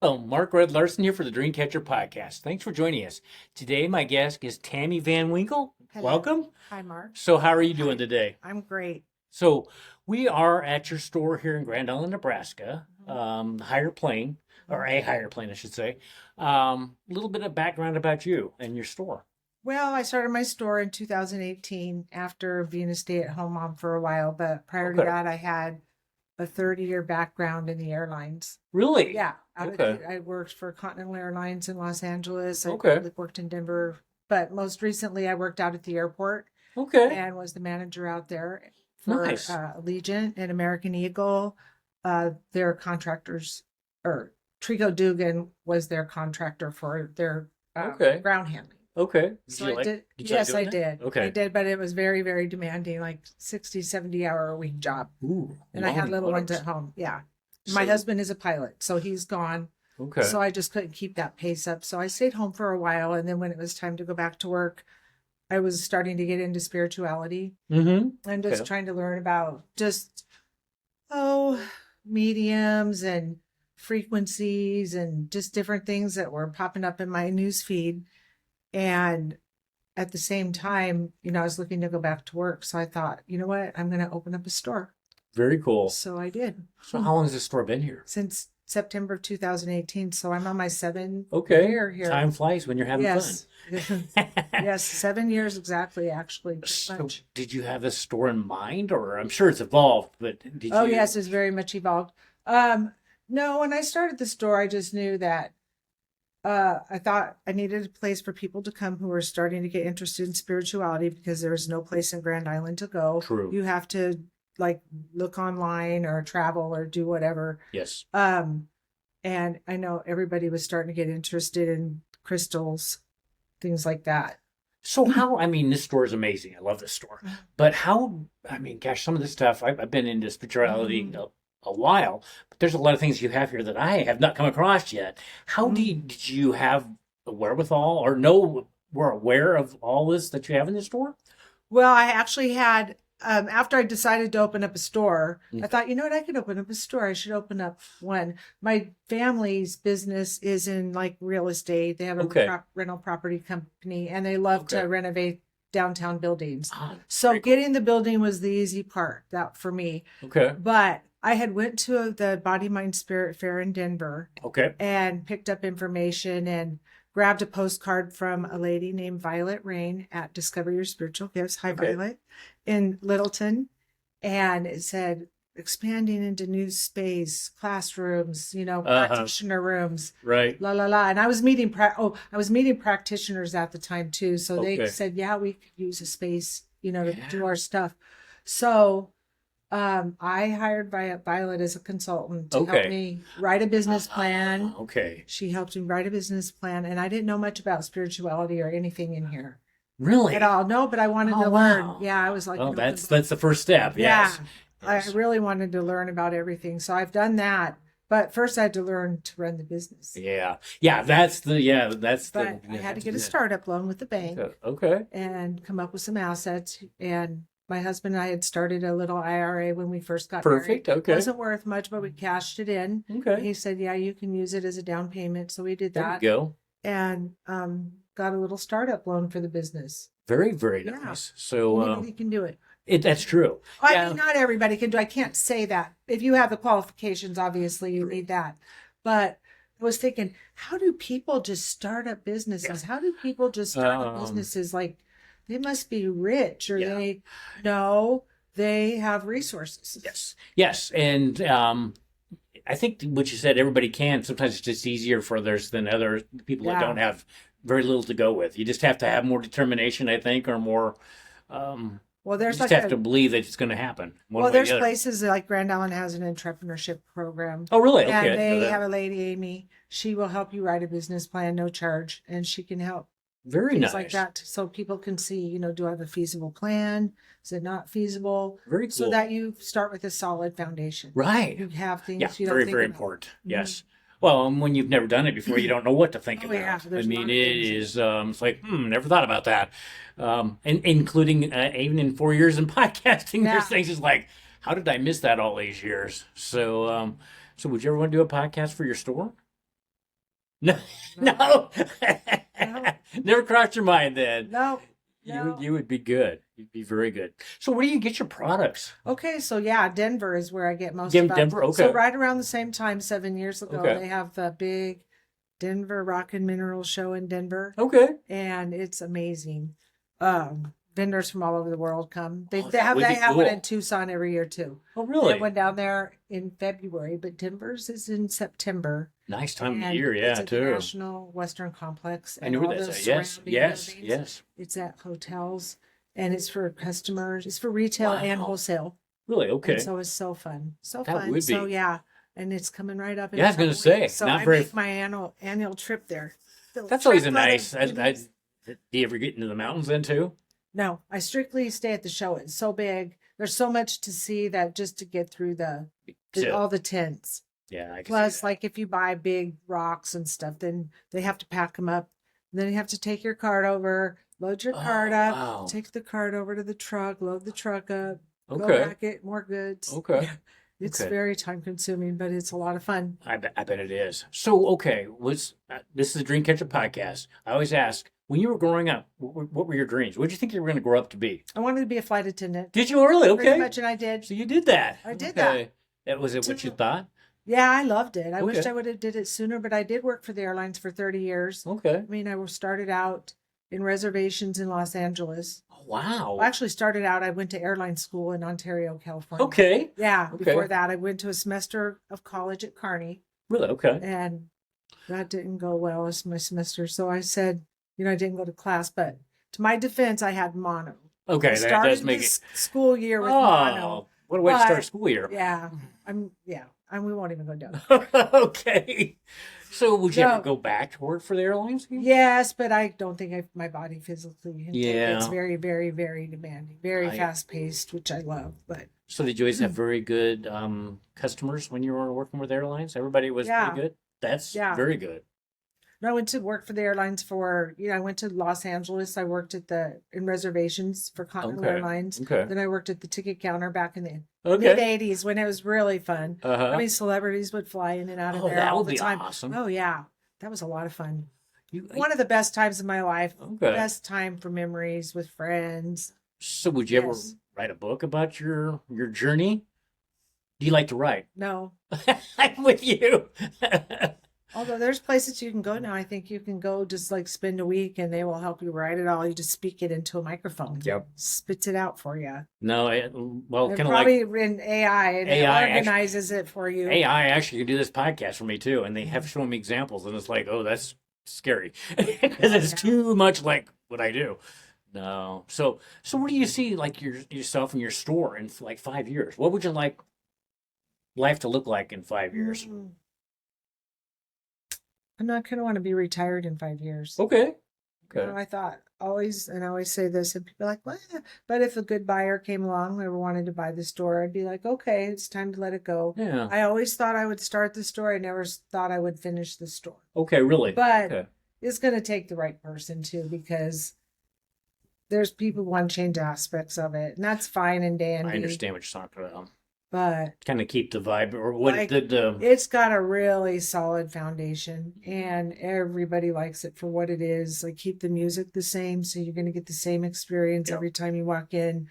Hello, Mark Larsen here for the Dreamcatcher podcast. Thanks for joining us. Today, my guest is Tammy Van Winkle. Hello. Welcome. Hi, Mark. So, how are you doing Hi. today? I'm great. So, we are at your store here in Grand Island, Nebraska, Mhm. Higher Plane, or Mhm. a Higher Plane, I should say. A little bit of background about you and your store. Well, I started my store in 2018 after being a stay-at-home mom for a while, but prior to Okay. that, I had a 30-year background in the airlines. Really? Yeah, Okay. I worked for Continental Airlines in Los Angeles. I Okay. worked in Denver, but most recently, I worked out at the airport Okay. and was the manager out there for Nice. Allegiant and American Eagle. Their contractors, or Trico Dugan was their contractor for their Okay. ground handling. Okay. So I did, Did you like yes, doing I that? did. I Okay. did, but it was very, very demanding, like 60, 70 hour a week job. Ooh, And I had long little ones hours. at home. Yeah. My So, husband is a pilot, so he's gone. okay. So I just couldn't keep that pace up. So I stayed home for a while. And then when it was time to go back to work, I was starting to get into spirituality and just Okay. trying to learn about just, oh, mediums and frequencies and just different things that were popping up in my news feed. And at the same time, I was looking to go back to work. So I thought, you know what? I'm going to open up a store. Very cool. So I did. So how long has this store been here? Since September of 2018. So I'm on my seventh Okay. year here. Time flies when you're having Yes. fun. Yes, 7 years exactly, actually, pretty So much. did you have a store in mind, or I'm sure it's evolved, but did Oh, you? yes, it's very much evolved. No, when I started the store, I just knew that I thought I needed a place for people to come who were starting to get interested in spirituality because there was no place in Grand Island to go. True. You have to like look online or travel or do whatever. Yes. And I know everybody was starting to get interested in crystals, things like that. So how, I mean, this store is amazing. I love this store. But how, I mean, gosh, some of this stuff, I've been into spirituality Mhm. a while, but there's a lot of things you have here that I have not come across yet. Did you have the wherewithal or were aware of all this that you have in this store? Well, I actually had, after I decided to open up a store, Mm. I thought, you know what, I could open up a store. I should open up one. My family's business is in like real estate. They have a Okay. rental property company and they love to Okay. renovate downtown buildings. Ah, So very cool. getting the building was the easy part that for me. Okay. But I had went to the Body Mind Spirit Fair in Denver Okay. and picked up information and grabbed a postcard from a lady named Violet Rain at Discover Your Spiritual Gifts. Hi, Okay. Violet, in Littleton. And it said, expanding into new space, classrooms, practitioner rooms, Right. la la la. And I was meeting, I was meeting practitioners at the time too. So they Okay. said, yeah, we could use a space, to Yeah. do our stuff. So I hired Violet as a consultant to help Okay. me write a business plan. Okay. She helped me write a business plan, and I didn't know much about spirituality or anything in here Really? at all. No, but I wanted Oh, to learn. wow. Yeah, I was like, Well, an that's open book. that's the first step. Yeah, Yes. I Yes. really wanted to learn about everything. So I've done that. But first, I had to learn to run the business. Yeah. Yeah. That's But the. I You had have to to get do a that. startup loan with the bank Okay. and come up with some assets. And my husband and I had started a little IRA when we first got Perfect. married. Okay. Wasn't worth much, but we cashed it in. Okay. He said, "Yeah, you can use it as a down payment." So we did There you that go. and got a little startup loan for the business. Very, very Yeah, nice. So anybody can do it. that's true. I Yeah. mean, not everybody can do. I can't say that. If you have the qualifications, obviously you need that. But I was thinking, how do people just start up businesses? How do people just start up Um, businesses? Like they must be rich, or yeah. they no, they have resources. Yes. Yes. And I think what you said, everybody can. Sometimes it's just easier for others than other people that Yeah. don't have very little to go with. You just have to have more determination, I think, or more. Well, You there's just like have to believe that it's going to happen one well, way or there's the other. places like Grand Island has an entrepreneurship program. Oh, really? Okay. I And didn't know they that. have a lady, Amy. She will help you write a business plan, no charge, and she can help Very things like nice. that so people can see, do I have a feasible plan? Is it not feasible? Very So cool. that you start with a solid foundation. Right. You have Yeah. things you don't Very, think very about. important. Mhm. Yes. Well, when you've never done it before, you don't know what to think Oh yeah, about. I there's a mean, lot it of things. is, it's like, never thought about that. And including even in 4 years in podcasting, Yeah. there's things is like, how did I miss that all these years? So would you ever want to do a podcast for your store? No, No. no. Never crossed your mind then. No. You would be good. You'd be very good. So where do you get your products? Okay, so yeah, Denver is where I get most Give of them. Denver, So okay. right around the same time, 7 years ago, Okay. they have the big Denver Rock and Mineral Show in Denver, Okay. and it's amazing. Vendors from all over the world come. They Oh, they that have would they be have one cool. in Tucson every year too. Oh, They really? have one down there in February, but Denver's is in September. Nice time of And year, it's yeah, at the too. National Western Complex I and knew where all that's those at. Yes, surrounding yes, buildings. yes. It's at hotels and it's for customers. It's for retail and Wow. wholesale. Really? And Okay. so it's so fun. So That fun. would So be. yeah. And it's coming right up in Yeah, I a was gonna couple say, weeks. So not I very. make my annual trip there. The That's always a trip brother nice. goodies. Do you ever get into the mountains then too? No, I strictly stay at the show. It's so big. There's so much to see that just to get through So, all the tents. yeah, I can see Plus, that. like if you buy big rocks and stuff, then they have to pack them up. Then you have to take your cart over, load your Oh, cart up, wow. take the cart over to the truck, load the truck up, go Okay. back, get more goods. Okay. Yeah. It's Okay. very time consuming, but it's a lot of fun. I bet it is. So, okay, this is a Dreamcatcher podcast. I always ask, when you were growing up, what were your dreams? What did you think you were going to grow up to be? I wanted to be a flight attendant. Did you really? Pretty Okay. much, and I did. So you did that. I did that. Okay. Was it what you thought? Yeah, I loved it. I wished Okay. I would have did it sooner, but I did work for the airlines for 30 years. Okay. I mean, I started out in reservations in Los Angeles. Oh, wow. Well, actually started out, I went to airline school in Ontario, California. Okay. Yeah, Okay. before that, I went to a semester of college at Kearney, Really? Okay. and that didn't go well as my semester. So I said, I didn't go to class, but to my defense, I had mono. Okay, I that started does make this it. school year with mono. Oh, what a way to start But school year. yeah, and we won't even go down. Okay. So would you ever So go back to work for the airlines again? yes, but I don't think my body physically can take it. It's Yeah. very, very, very demanding, very I- fast paced, which I love. But So did you always have very good customers when you were working with airlines? Everybody was yeah, pretty good? That's yeah. very good. No, I went to work for the airlines for, I went to Los Angeles. I worked in reservations for Continental Okay. Airlines. Okay. Then I worked at the ticket counter back in the mid Okay. 80s when it was really fun. I Uh-huh. mean, celebrities would fly in and out of Oh, there that all would the be time. awesome. Oh, yeah. That was a lot of fun. You, One of the best times of my life. okay. Best time for memories with friends. So would you ever Yes. write a book about your journey? Do you like to write? No. I'm with you. Although there's places you can go now. I think you can go just like spend a week and they will help you write it all. You just speak it into a microphone. Yep. Spits it out for you. No, well, And kind of like probably in AI and AI it organizes it for you. AI actually can do this podcast for me too, and they have shown me examples, and it's like, oh, that's scary because it's Yeah. too much like what I do. No, so what do you see like yourself in your store in like 5 years? What would you like life to look like in 5 years? I'm not going to want to be retired in 5 years. Okay, okay, I thought always, and I always say this, and people are like, well, but if a good buyer came along who ever wanted to buy the store, I'd be like, okay, it's time to let it go. yeah, I always thought I would start the store. I never thought I would finish the store. okay, really, But okay, it's going to take the right person too, because there's people who want to change aspects of it, and that's fine and dandy. I understand what you're talking about. But Kind of keep the vibe, or what like, the it's got a really solid foundation, and everybody likes it for what it is. Like, keep the music the same, so you're going to get the same experience Yep. every time you walk in.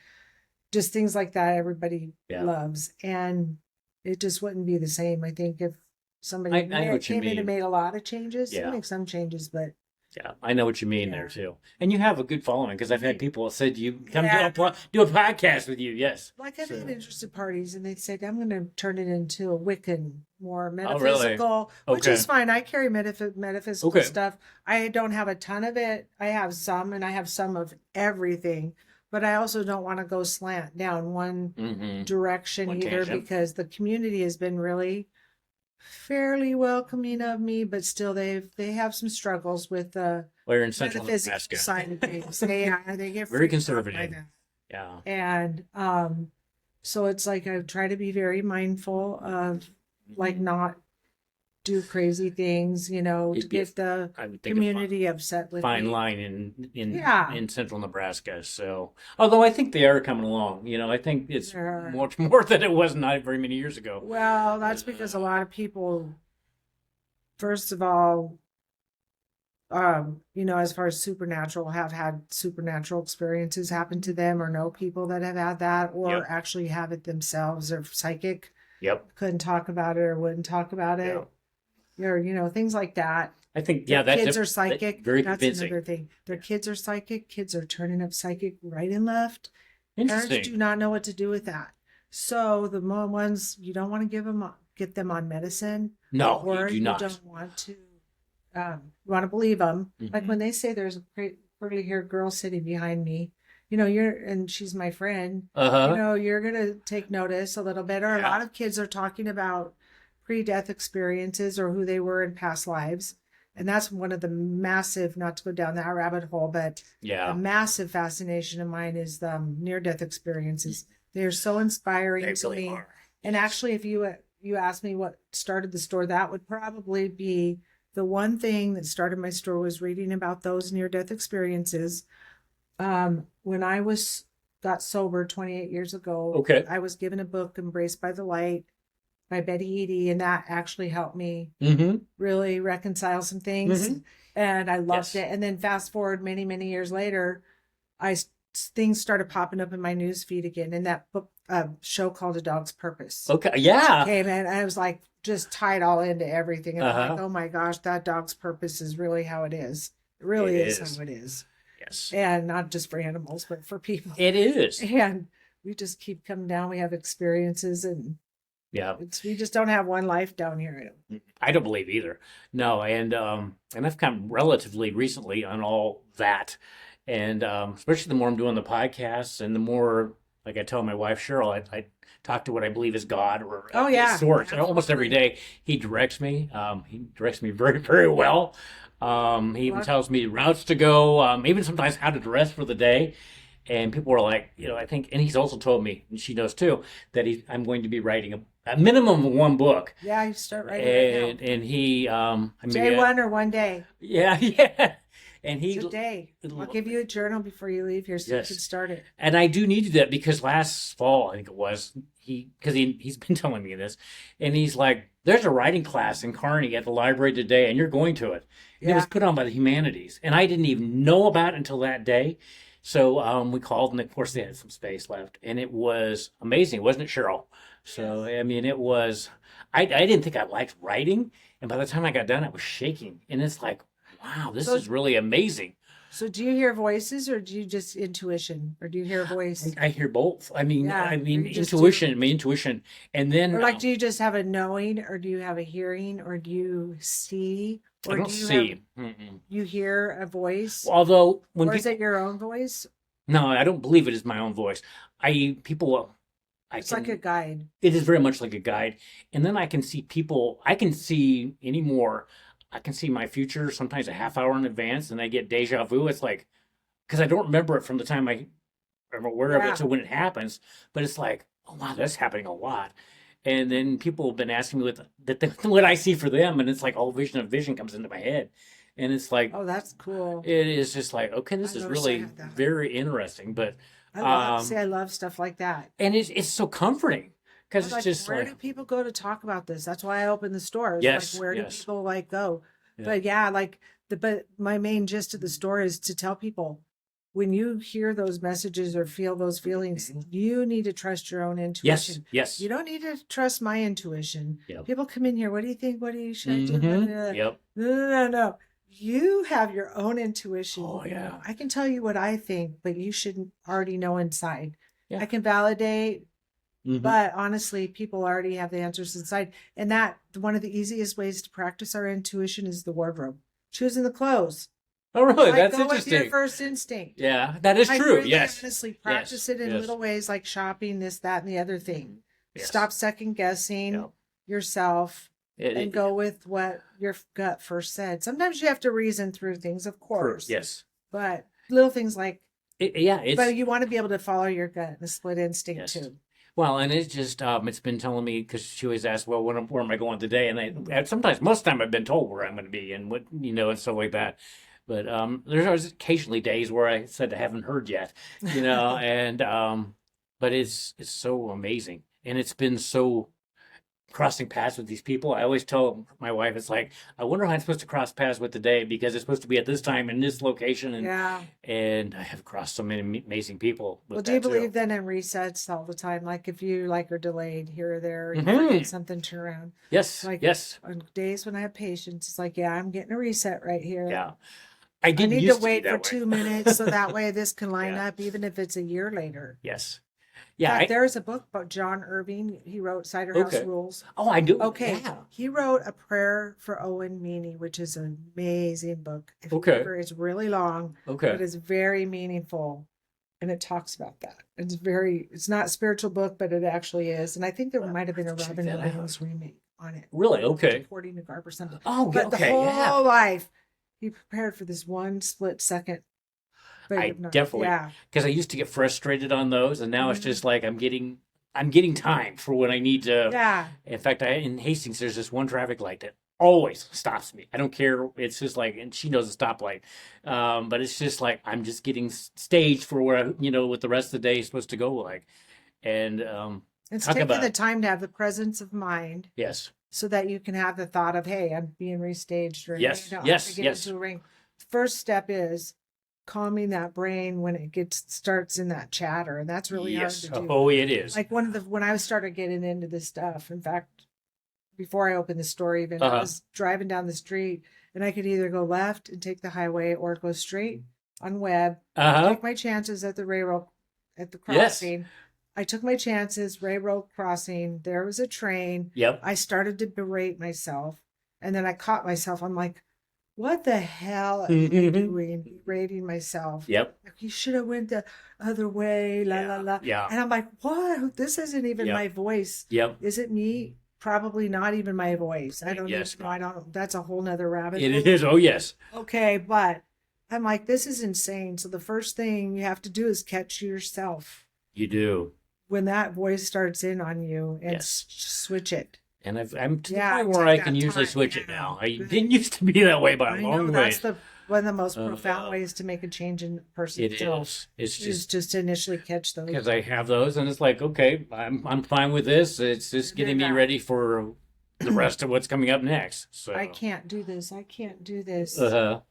Just things like that, everybody Yeah. loves, and it just wouldn't be the same. I think if somebody I know what you came in mean. and made a lot of changes, Yeah. make some changes, but Yeah, I know what you mean there Yeah. too. And you have a good following because I've had people that said you come Yeah. do a podcast with you. Yes. like I've So- had interested parties, and they said I'm going to turn it into a Wiccan, more Oh, really? metaphysical, which Okay. is fine. I carry metaphysical Okay. stuff. I don't have a ton of it. I have some, and I have some of everything. But I also don't want to go slant down one Mm-hmm. direction One either, tangent. because the community has been really fairly welcoming of me, but still they have some struggles with the Well, you're in Central metaphysical Nebraska. side of things. They get Very freaked out by conservative. that. Yeah. And so it's like I try to be very mindful of like not do crazy things, to It'd be a- get the I would think community upset a with fine me. line in Yeah. in Central Nebraska. So, although I think they are coming along, I think it's Sure. much more than it was not very many years ago. Well, that's because a lot of people, first of all, as far as supernatural, have had supernatural experiences happen to them or know people that have had that or Yep. actually have it themselves or psychic, Yep. couldn't talk about it or wouldn't talk about it. Yeah. Or, things like that. I think, Their that's kids are that's psychic. very That's convincing. another thing. Their kids are psychic. Kids are turning up psychic right and left. Parents do Interesting. not know what to do with that. So the ones you don't want to get them on medicine, No, you or do you not. don't want to you want to believe them. Like Mhm. when they say there's a pretty haired girl sitting behind me, and she's my friend, Uh-huh. you're going to take notice a little bit. Or a Yeah. lot of kids are talking about pre-death experiences or who they were in past lives. And that's one of the massive, not to go down that rabbit hole, but a Yeah. massive fascination of mine is the near-death experiences. They're so inspiring They to really me. are. And actually, if you asked me what started the store, that would probably be the one thing that started my store was reading about those near-death experiences. When I got sober 28 years ago, Okay. I was given a book, Embraced by the Light, by Betty Eady, and that actually helped me Mm-hmm. really reconcile some things. Mhm. And I loved Yes. it. And then fast forward many, many years later, things started popping up in my news feed again. And that book, show called A Dog's Purpose Okay. Yeah. came in. I was like, just tied all into everything. And I'm Uh-huh. like, oh my gosh, that dog's purpose is really how it is. It really It is is. how it is. Yes. And not just for animals, but for people. It is. And we just keep coming down. We have experiences, and Yeah. we just don't have one life down here. I don't believe either. No, and I've come relatively recently on all that. And especially the more I'm doing the podcasts and the more, like I tell my wife Cheryl, I talk to what I believe is God or Oh, yeah. source. And almost every day he directs me. He directs me very, very well. He even Well, tells me routes to go, even sometimes how to dress for the day. And people are like, I think, and he's also told me, and she knows too, that I'm going to be writing a minimum of one book. yeah, you start writing right now. And he, Day one or one day. yeah, yeah. And he, It's a day. I'll give you a journal before you leave here so Yes. you can start it. and I do need that because last fall, I think it was, he's been telling me this, and he's like, there's a writing class in Kearney at the library today, and you're going to it. And it was Yeah. put on by the humanities, and I didn't even know about it until that day. So we called, and of course they had some space left, and it was amazing, wasn't it, Cheryl? So I mean, it was. I didn't think I liked writing, and by the time I got done, I was shaking, and it's like, wow, this So- is really amazing. So do you hear voices or do you just intuition? Or do you hear a voice? I hear both. I mean, Yeah, you just intuition. My intuition, and then Or like do you just have a knowing or do you have a hearing or do you see? I Or don't do you see. Mm-mm. you hear a voice? Although when Or is people, it your own voice? no, I don't believe it is my own voice. People, It's like a guide. It is very much like a guide, and then I can see people. I can see anymore. I can see my future sometimes a half hour in advance, and I get deja vu. It's like because I don't remember it from the time I'm aware of Yeah. it to when it happens. But it's like, oh wow, that's happening a lot. And then people have been asking me what I see for them, and it's like all vision of vision comes into my head, and it's like Oh, that's cool. it is just like okay, this I is noticed I really had that. very interesting. But I love stuff like that. and it's so comforting because I'm it's like, just where like do people go to talk about this? That's why I opened the stores. Yes, Like, where do yes. people go? Yeah. But yeah, but my main gist of the store is to tell people when you hear those messages or feel those feelings, you need to trust your own yes, intuition. yes, You don't need to trust my intuition. Yep. People come in here, what do you think? What do you should I do? Mhm. Yep. No. You have your own intuition. Oh yeah. I can tell you what I think, but you should already know inside. Yeah. I can validate, Mhm. but honestly, people already have the answers inside. And that one of the easiest ways to practice our intuition is the wardrobe. Choosing the clothes. Oh really? Like, That's go with your interesting. first instinct. Yeah, that is I true. really Yes. honestly practice it in yes. little ways like shopping, this, that, and the other thing. Yes. Stop second guessing Yep. yourself It- and it- go with what your gut first said. Sometimes you have to reason through things, of course. Yes. But little things like, Yeah. It's but you want to be able to follow your gut, the split instinct Yes. too. well, and it's just it's been telling me because she always asks, well, where am I going today? And sometimes most of the time I've been told where I'm going to be and what and stuff like that. But there's always occasionally days where I said I haven't heard yet, and but it's so amazing, and it's been so crossing paths with these people. I always tell my wife, it's like, I wonder how I'm supposed to cross paths with today because it's supposed to be at this time in this location, Yeah. and I have crossed so many amazing people Well, with do you that too. believe then in resets all the time? Like if you like are delayed here or there, you Hmm. forget something, turn around. Yes, Like yes, on days when I have patience, it's like, yeah, I'm getting a reset right here. yeah. I I didn't need to used to be wait for that 2 minutes so way. that way this can line Yeah. up, even if it's a year later. Yes. In Yeah. fact, there is a book about John Irving. He wrote Cider House Okay. Rules. Oh, I do. Okay, Yeah. he wrote A Prayer for Owen Meany, which is an amazing book. If you Okay. ever, it's really long, Okay. but it's very meaningful, and it talks about that. It's not a spiritual book, but it actually is. And I think there might have been a Check Robin that Williams remake on it. Really? Okay. Supporting the Garb or something. Oh, But the okay. Yeah. whole life, he prepared for this one split second. I definitely, Yeah. because I used to get frustrated on those, and now it's Mhm. just like I'm getting time for when I need to. Yeah. In fact, in Hastings, there's this one traffic light that always stops me. I don't care. It's just like, and she knows a stoplight, but it's just like I'm just getting staged for where what the rest of the day is supposed to go like, and It's talk taking about the time to have the presence of mind yes, so that you can have the thought of, hey, I'm being restaged, or yes, hey, I have yes, to get yes, into a ring. First step is calming that brain when it starts in that chatter, and that's really yes. hard to do. Oh, it is. Like when I started getting into this stuff, in fact, before I opened the store, even I was driving down the street and I could either go left and take the highway or go straight on Webb, take my chances at the railroad at the Yes. crossing. I took my chances, railroad crossing. There was a train. Yep. I started to berate myself, and then I caught myself. I'm like, what the hell am I doing? Berating myself. Yep. Like, you should have went the other way, la la la. Yeah. And I'm like, what? This isn't even Yep. my voice. Yep. Is it me? Probably not even my voice. I don't Yes, even know. I don't. That's a whole nother rabbit hole. It is. Oh, yes. Okay, but I'm like, this is insane. So the first thing you have to do is catch yourself You do. when that voice starts in on you and Yes. switch it. And I'm to Yeah, the point where take I can that usually time. switch it Yeah. now. I Good. didn't used to be that way by I a know long way. that's one of the most profound Uh, ways to make a change in a person's It self is. It's is just just to initially catch those. because I have those, and it's like, okay, I'm fine with this. It's just getting me Yeah. ready for the rest of what's coming up next. So I can't do this. I can't do this. Uh-huh.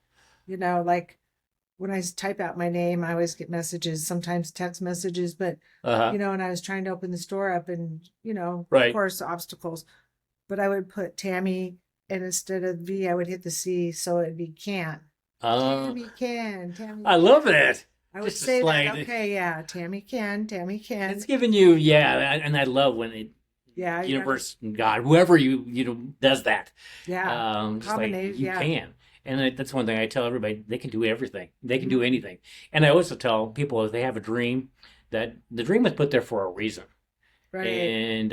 Like when I type out my name, I always get messages, sometimes text messages, but Uh-huh. and I was trying to open the store up and, Right. of course, obstacles. But I would put Tammy, and instead of V, I would hit the C, so it'd be can. Tammy can. Tammy I can. love it. I would Just say like that. Okay, yeah. Tammy can. Tammy can. it's giving you, and I love when it Yeah. universe, God, whoever does that. Yeah. Just like Combination. you Yeah. can. And that's one thing I tell everybody: they can do everything. They can do anything. And I also tell people if they have a dream, that the dream was put there for a reason. Right. And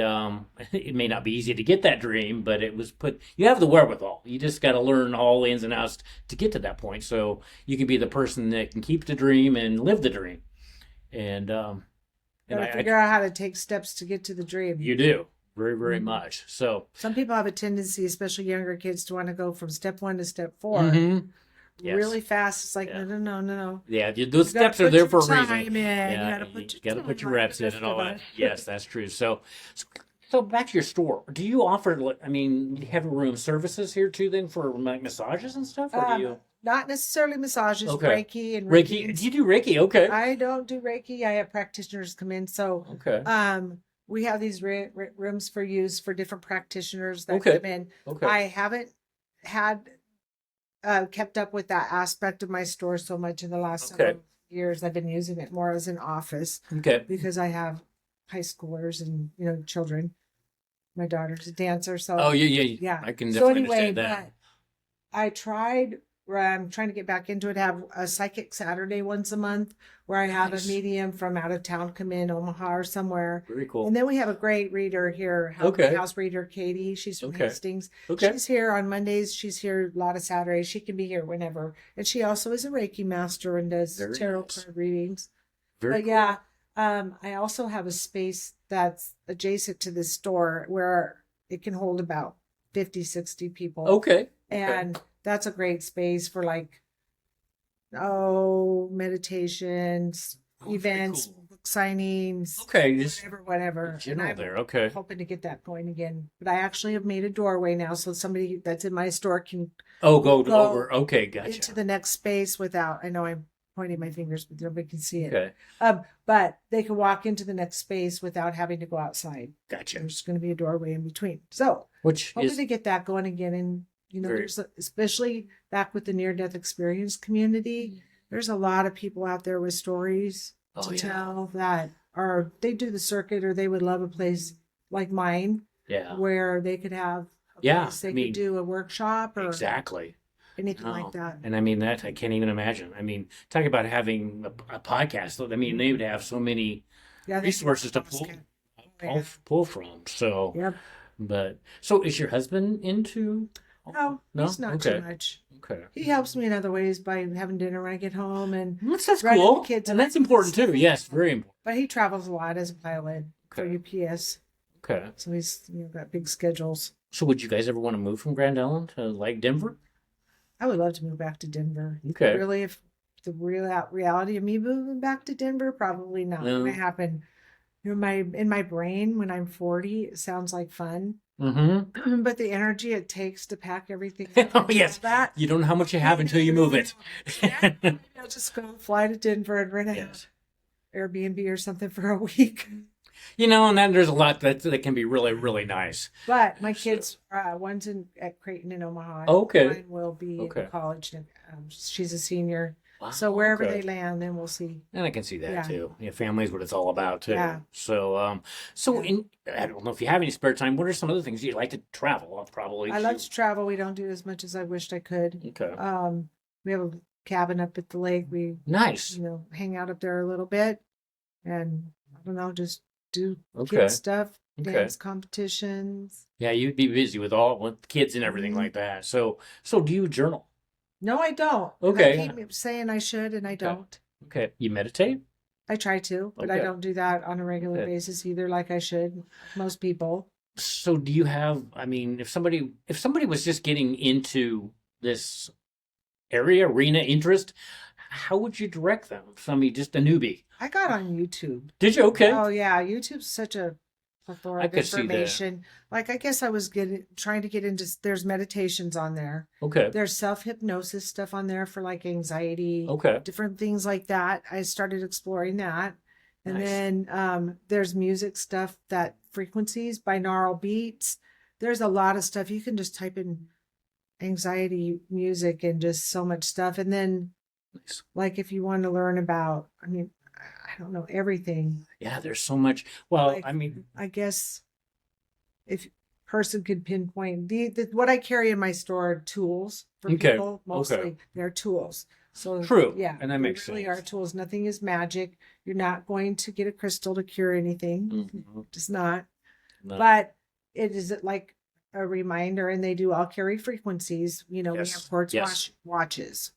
it may not be easy to get that dream, but it was put. You have the wherewithal. You just got to learn all the ins and outs to get to that point, so you can be the person that can keep the dream and live the dream. And Gotta figure out how to take steps to get to the dream. you do very, very much. So some people have a tendency, especially younger kids, to want to go from step 1 to step 4 yes. really fast. It's like, Yeah. no. Yeah, those You gotta steps are put there your for a time reason. in. Yeah, You gotta gotta put your reps in and all that. it. Yes, that's true. So back to your store. Do you offer? I mean, you have room services here too, then for like massages and stuff, or do you? Not necessarily massages, Okay. Reiki and Reiki? readings. Do you do Reiki? Okay. I don't do Reiki. I have practitioners come in. So Okay. we have these rooms for use for different practitioners that Okay. come in. Okay. I haven't had kept up with that aspect of my store so much in the last several years. I've been using it more as an office Okay. because I have high schoolers and children. My daughter's a dancer, so Oh yeah. I can definitely understand that. but I tried. I'm trying to get back into it. Have a psychic Saturday once a month where I have Nice. a medium from out of town come in, Omaha or somewhere. Very cool. And then we have a great reader here, house reader Katie. She's from Hastings. Okay. She's here on Mondays. She's here a lot of Saturdays. She can be here whenever. And she also is a Reiki master and does Very tarot nice. card readings. Very But cool. yeah, I also have a space that's adjacent to this store where it can hold about 50, 60 people. Okay. And that's a great space for meditations, Oh, very events, cool. signings, Okay, just whatever. in And general I'm there. Okay. hoping to get that going again. But I actually have made a doorway now, so somebody that's in my store can Oh, go go over. Okay, into gotcha. the next space without. I know I'm pointing my fingers, but nobody can see it. Okay, But they can walk into the next space without having to go outside. gotcha. There's going to be a doorway in between. So Which hoping is to get that going again. And very there's especially back with the near-death experience community. There's a lot of people out there with stories oh to yeah, tell that are they do the circuit, or they would love a place like mine yeah, where they could have a yeah. place I they could mean, do a workshop or exactly. anything like No, that. and I mean that I can't even imagine. I mean, talk about having a podcast. I mean, they would have so many Yeah, they resources to almost can. Oh, pull, yeah. pull from. So, Yep. but so is your husband into? No, No, he's not too okay, much. okay. He helps me in other ways by having dinner when I get home and That's running the cool, kids and around that's important stuff too. like Yes, that. very important. But he travels a lot as a pilot for Okay, UPS, okay. so he's got big schedules. So, would you guys ever want to move from Grand Island to like Denver? I would love to move back to Denver. Okay. Really, if the reality of me moving back to Denver, probably not going to No. happen. In my brain when I'm 40, it sounds like fun, Mm-hmm. but the energy it takes to pack everything Oh up and yes. all that. You don't know how much you have until you move it. Yeah, maybe I'll just go fly to Denver and rent a Yes. Airbnb or something for a week. And then there's a lot that can be really, really nice. But my So, kids, one's at Creighton in Omaha. okay. Mine will be in Okay. college. And, she's a senior. Wow. So wherever they Okay. land, then we'll see. And I can see that Yeah. too. Yeah, family's what it's all about too. Yeah. So, so Yeah. I don't know if you have any spare time. What are some other things you'd like to travel? Probably. I love to travel. We don't do as much as I wished I could. Okay. We have a cabin up at the lake. We, Nice. hang out up there a little bit, and I don't know, just do Okay. kid stuff, Okay. dance competitions. Yeah, you'd be busy with kids and everything Mhm. like that. So do you journal? No, I don't. And Okay. I keep saying I should, and I Okay. don't. Okay. You meditate? I try to, but I Okay. don't do that on a regular Okay. basis either, like I should. Most people. So do you have, I mean, if somebody was just getting into this arena interest, how would you direct them? Somebody just a newbie. I got on YouTube. Did you? Okay. Oh yeah, YouTube's such a plethora I of could see that. information. Like I guess I was trying to get into. There's meditations on there. Okay. There's self-hypnosis stuff on there for like anxiety, Okay. different things like that. I started exploring that. And Nice. then there's music stuff, that frequencies, binaural beats. There's a lot of stuff. You can just type in anxiety music and just so much stuff. And then Nice. like if you want to learn about, I don't know, everything. Yeah, there's so much. Well, Like I mean, I guess if person could pinpoint what I carry in my store are tools for Okay. people. Mostly Okay. they're tools. So True. yeah, And that they makes really sense. are tools. Nothing is magic. You're not going to get a crystal to cure anything. Mhm. Just not. No. But it is like a reminder, and they do all carry frequencies. We have Yes. quartz Yes. watches,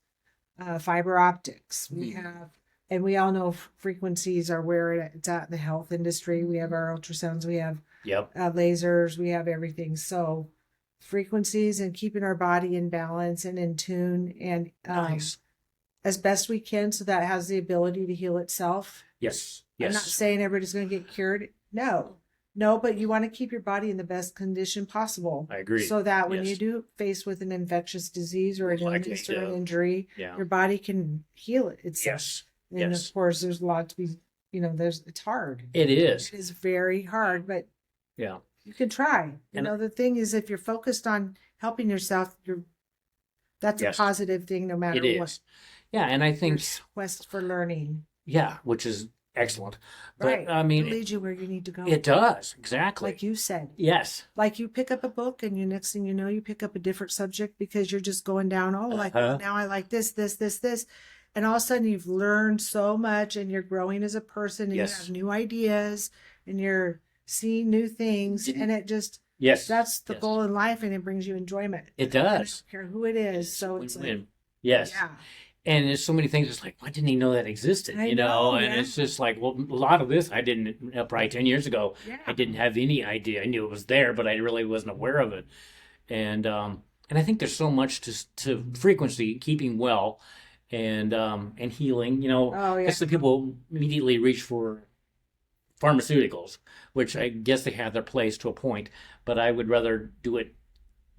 fiber optics. We Mhm. have, and we all know frequencies are where it's at in the health industry. We have our ultrasounds. We have Yep. lasers. We have everything. So frequencies and keeping our body in balance and in tune, and Nice. as best we can, so that it has the ability to heal itself. Yes. I'm not Yes. saying everybody's going to get cured. No, but you want to keep your body in the best condition possible. I agree. So that when Yes. you do face with an infectious disease or an Likely, illness or an yeah. injury, Yeah. your body can heal it itself. Yes. And Yes. of course, there's a lot to be, it's hard. It is. It is very hard, but Yeah. you can try. And- The thing is, if you're focused on helping yourself, that's Yes. a positive thing no matter It what. is. Yeah, and I Your think quest for learning. yeah, which is excellent. But Right. I It mean, leads you where you need to go. it does exactly. Like you said. Yes. Like you pick up a book and next thing you know, you pick up a different subject because you're just going down, now I like this. And all of a sudden you've learned so much and you're growing as a person and Yes. you have new ideas and you're seeing new things. Didn't- And it just, Yes. that's the Yes. goal in life, and it brings you enjoyment. It I does. don't care who it is. So it's like, win-win. Yes. yeah. And there's so many things. It's like, why didn't he know that existed? I know, And yeah. it's just like, well, a lot of this I didn't. Probably 10 years ago, Yeah. I didn't have any idea. I knew it was there, but I really wasn't aware of it. And I think there's so much to frequency, keeping well, and healing. Oh, yeah. Because the people immediately reach for pharmaceuticals, which I guess they have their place to a point, but I would rather do it.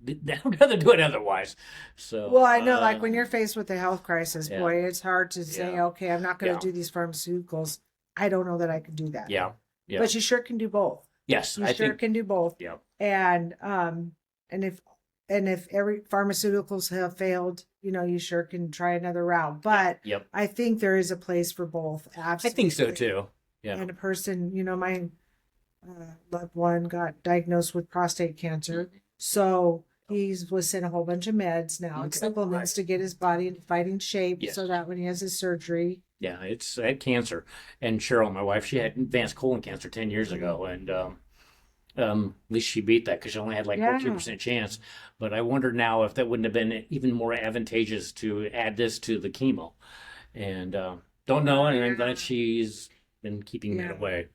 I would rather do it otherwise. So, Well, I know, like when you're faced with a health crisis, yeah. boy, it's hard to say, Yeah. okay, I'm not going to Yeah. do these pharmaceuticals. I don't know that I can do that. Yeah. Yeah. But you sure can do both. Yes, You I sure think. can do both. Yeah. And if every pharmaceuticals have failed, you sure can try another route. But Yep. I think there is a place for both. Absolutely. I think so too. Yeah. And a person, my loved one got diagnosed with prostate cancer. So he was sent a whole bunch of meds now and Okay. supplements to get his body in fighting shape Yes. so that when he has his surgery. Yeah, I had cancer, and Cheryl, my wife, she had advanced colon cancer 10 years ago, and at least she beat that because she only had like Yeah. 14% chance. But I wonder now if that wouldn't have been even more advantageous to add this to the chemo, and don't know, and I'm glad she's been keeping that Yeah. away.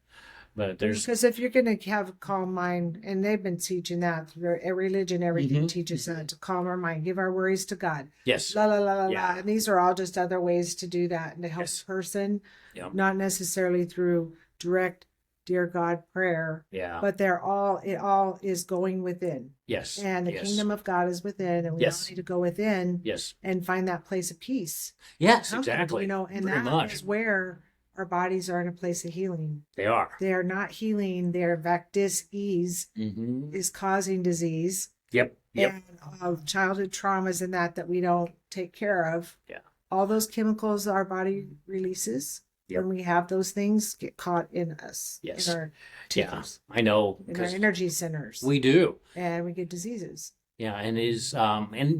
But there's Because if you're going to have a calm mind, and they've been teaching that through religion, everything teaches that to calm our mind, give our worries to God. yes, La la la la Yeah. la. And these are all just other ways to do that and to help Yes. a person, yeah, not necessarily through direct, dear God prayer, yeah, but it all is going within. yes, And the yes, kingdom of God is within, and we Yes. all need to go within yes, and find that place of peace. yes, Comfort, exactly. and Very that much. is where our bodies are in a place of healing. They are. They are not healing. Their dis-ease Mm-hmm. is causing disease Yep. Yep. and childhood traumas and that we don't take care of. Yeah. All those chemicals our body releases Yep. when we have those things get caught in us, Yes. in our Yeah, tissues, I know in our because energy centers, we do. and we get diseases. Yeah, and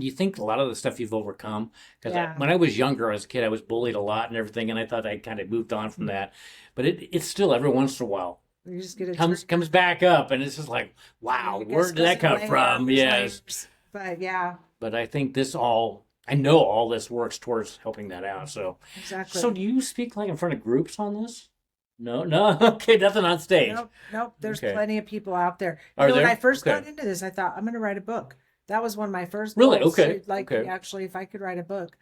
you think a lot of the stuff you've overcome because Yeah. when I was younger as a kid, I was bullied a lot and everything, and I thought I kind of moved on from that, but it's still every once in a while You just get a comes back up, and it's just like, wow, It where gets did that come from? layers, Yes, layers. But yeah, but I think I know all this works towards helping that out. So, exactly. so do you speak like in front of groups on this? No, no, okay, nothing on stage. Nope. There's Okay. plenty of people out there. Are When there? I first Okay. got into this, I thought I'm going to write a book. That was one of my first Really? goals. Okay. Like, Okay. actually, if I could write a book.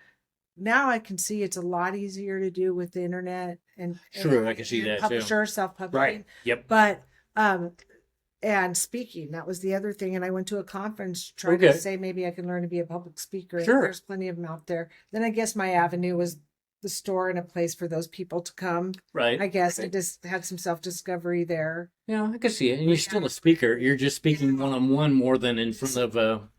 Now I can see it's a lot easier to do with the internet and Sure, I can see that too. publisher, self-publishing. Right. Yep. But and speaking, that was the other thing. And I went to a conference trying Okay. to say maybe I can learn to be a public speaker. Sure. There's plenty of them out there. Then I guess my avenue was the store and a place for those people to come. Right. I guess I Right. just had some self-discovery there. Yeah, I can see it. And you're still a speaker. You're just speaking one-on-one more than in front of a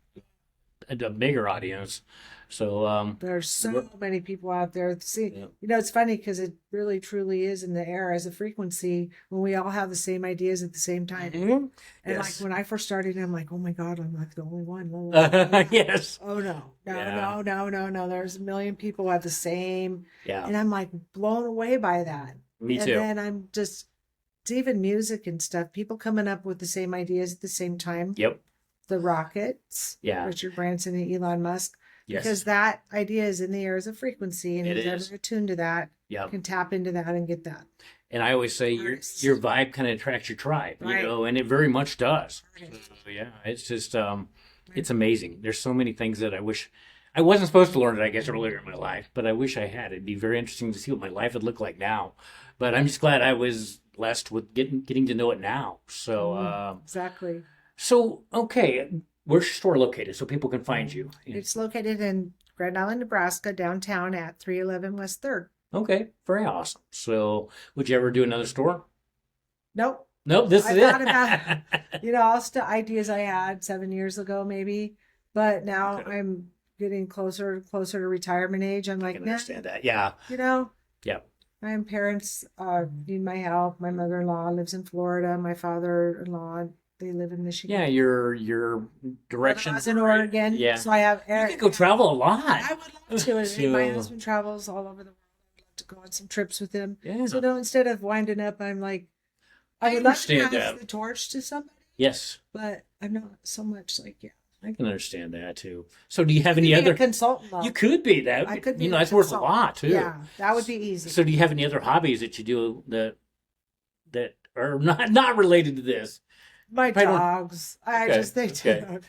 bigger audience. So, There's so many people out there. See, Yeah. it's funny because it really truly is in the air as a frequency when we all have the same ideas at the same time. Mhm. And Yes. like when I first started, I'm like, oh my God, I'm like the only one. La, la, la, la. Yes. Oh no. Yeah. No. There's a million people who have the same. Yeah. And I'm like blown away by that. Me And too. then it's even music and stuff, people coming up with the same ideas at the same time. Yep. The rockets, Yeah. Richard Branson and Elon Musk. Yes. Because that idea is in the air as a frequency, and It who's is. ever attuned to that Yep. can tap into that and get that. And I always say your vibe kind of attracts your tribe, Right. and it very much does. Right. So, yeah, it's just it's amazing. There's so many things that I wish I wasn't supposed to learn it, I guess, earlier in my life, but I wish I had. It'd be very interesting to see what my life would look like now. But I'm just glad I was blessed with getting to know it now. So, Exactly. Okay, where's your store located so people can find you? It's located in Grand Island, Nebraska, downtown at 311 West 3rd. Okay, very awesome. So, would you ever do another store? Nope. Nope, this I is thought it. about, all the ideas I had 7 years ago, maybe. But now Okay. I'm getting closer to retirement age. I'm I like, can nah, understand that. Yeah. Yeah. my parents need my help. My mother-in-law lives in Florida. My father-in-law, they live in Michigan. Yeah, your direction. I was in Oregon. Yeah. So I have You could go travel a lot. I would love to. And So- my husband travels all over the world. I'd love to go on some trips with him. Yeah. So no, instead of winding up, I'm like, I I would love to understand pass that. the torch to somebody, Yes, but I'm not so much like, yeah. I can understand that too. So, do you have any Be a other? consultant, though. You could be that. I could be You know, a that's worth a consultant. lot too. Yeah, that would be easy. So, do you have any other hobbies that you do that are not related to this? My I don't- dogs. I Okay, just think okay.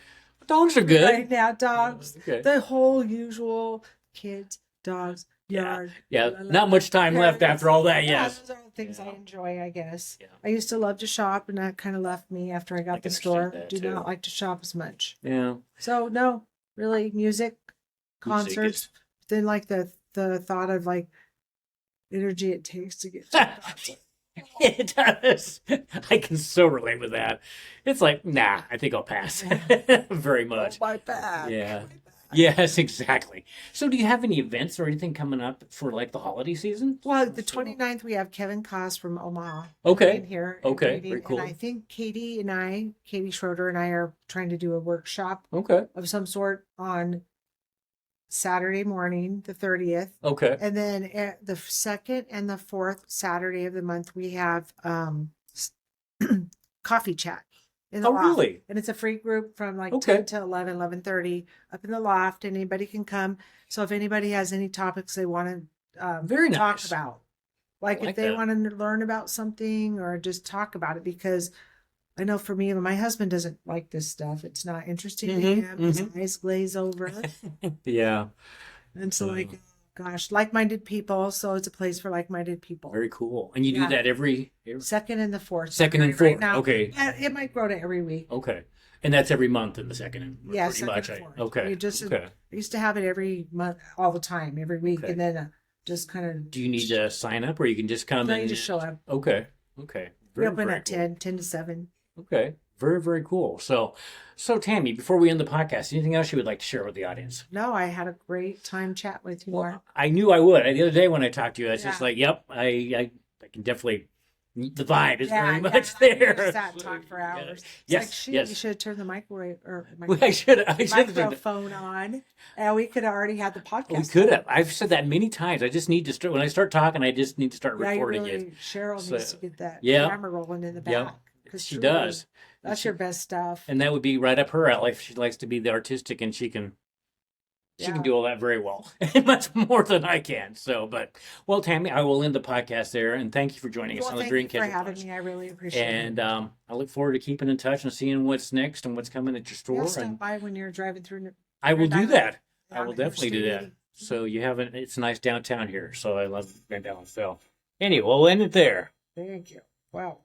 Dogs are good. right now, dogs. Okay. The whole usual kids, dogs, yard. Yeah. La, la, Not la. much time left Parents. after all that. Yeah, Yes. those are all things I Yeah. enjoy, I guess. Yeah. I used to love to shop, and that kind of left me after I I got can the store. understand that, Do too. not like to shop as much. Yeah. So no, really, music, Music concerts. Then like the thought of like energy it takes to get to a concert. It does. I can so relate with that. It's like, nah, I think I'll pass. Very Oh, much. my back. Yeah. My back. Yes, exactly. So do you have any events or anything coming up for like the holiday season? Well, the 29th, we have Kevin Koss from Omaha Okay. in here. Okay, reading, very cool. And I think Katie Schroeder and I are trying to do a workshop Okay. of some sort on Saturday morning, the 30th. Okay. And then the second and the fourth Saturday of the month, we have coffee chat in the Oh, loft. really? And it's a free group from like Okay. 10 to 11:30 up in the loft. Anybody can come. So if anybody has any topics they want to Very talk nice. about, like I like if they that. want to learn about something or just talk about it, because I know for me, my husband doesn't like this stuff. It's not interesting to him. His eyes glaze over. Yeah. And so, like, gosh, like-minded people. So it's a place for like-minded people. Very cool. And you do Yeah. that every Second and the fourth. second and Saturday fourth. now. Okay. Yeah, it might grow to every week. Okay. And that's every month in the second and Yeah, pretty second much. and fourth. Okay. We just Okay. I used to have it every month, all the time, every week, Okay. and then just kind of. Do you need to sign up or you can just come No, in? you just show up. Okay. Okay. We Very, open very at cool. 10 to 7. Okay. Very, very cool. So Tammy, before we end the podcast, anything else you would like to share with the audience? No, I had a great time chat with you, Mark. Well, I knew I would. The other day when I talked to you, I was just Yeah. like, "Yep, I can definitely." The vibe is Yeah, very yeah, much I mean, there. just sat and talked for hours. It's Yes, like, shoot, yes. you should have turned the microwave or I should have done that. microphone on, and we could have already had the podcast. We could have. I've said that many times. I just need to start when I start talking. I just need to start Yeah, you recording really, it. Cheryl So, needs to get that yeah. camera rolling in the Yep. back. 'Cause She truly, does, That's your best stuff. and that would be right up her alley. She likes to be the artistic, and she can Yeah. do all that very well, much more than I can. So, well, Tammy, I will end the podcast there, and thank you for joining us Well, on the thank Green you for Kitchen having Podcast. me. I really appreciate it. And I look forward to keeping in touch and seeing what's next and what's coming at your store. You'll stop And by when you're driving through. I will do Diamond. that. I on will definitely do Interstate that. 80. So you haven't. It's nice downtown here. So I love Van Dalen. So anyway, we'll end it there. Thank you. Wow.